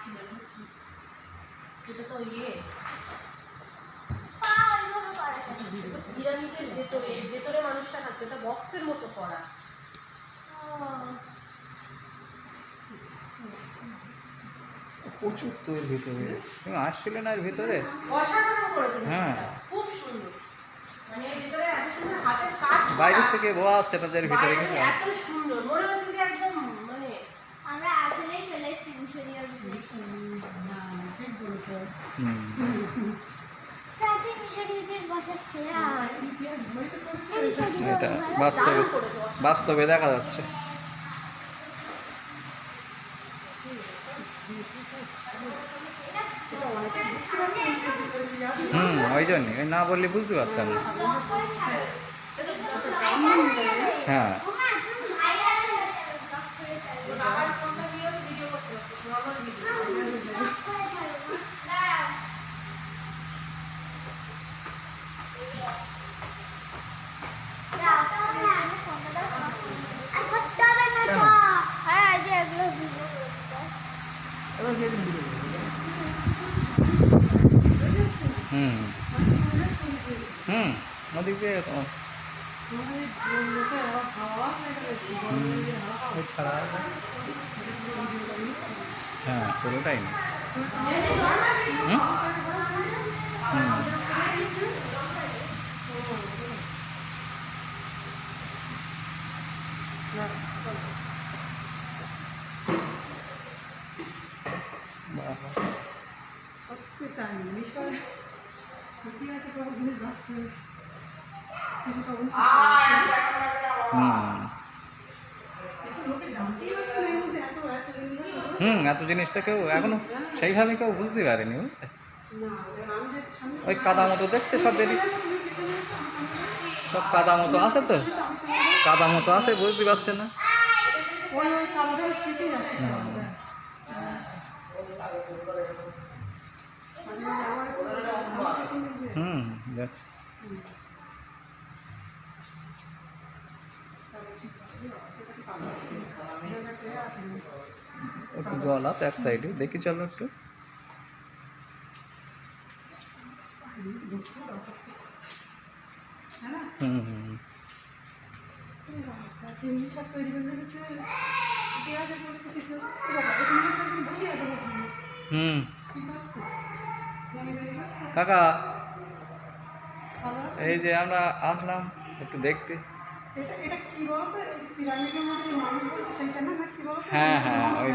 ছিল, সেটা তো ইয়ে পিরামিডের ভেতরে ভেতরে মানুষটা থাকতো, এটা বক্সের মতো করা। প্রচুর তো এর ভিতরে, তুমি আসছিলে না এর ভিতরে? অসাধারণ করেছে, হ্যাঁ, খুব সুন্দর। মানে এর ভিতরে এত সুন্দর হাতের কাজ করা, বাইরে থেকে বোঝা যাচ্ছে তাদের ভিতরে কিছু। এত সুন্দর মনে হচ্ছে যে একদম মানে আমরা আসলেই চলে এসেছি মিশরীয় ঠিক বলেছো। প্রাচীন মিশরীয়দের বসাচ্ছে আর এটা বাস্তবে বাস্তবে দেখা যাচ্ছে। ওই জন্যই, ওই না বললে বুঝতে পারতাম না। হ্যাঁ, ওদিক দিয়ে তোমার ছাড়া আছে। হ্যাঁ, পুরোটাই না। সত্যি তাই, মিশর ইতিহাসে কোনো জিনিস বাস্তবে কিছুটা লোকে জানতেই পারছে না এর মধ্যে এত এত জিনিস। এত জিনিসটা কেউ এখনো সেইভাবে কেউ বুঝতে পারেনি, বুঝলে? ওই কাদা মতো দেখছে সব দেরি, সব কাদা মতো আছে তো, কাদা মতো আছে, বুঝতে পারছে না। একটু জল আছে এক সাইডে, দেখি চলো একটু। কাকা, এই যে আমরা আসলাম একটু দেখতে। এটা কি বলতো, পিরামিডের মধ্যে মানুষ বলতো সেইটা না, কি বলতো? হ্যাঁ, ওই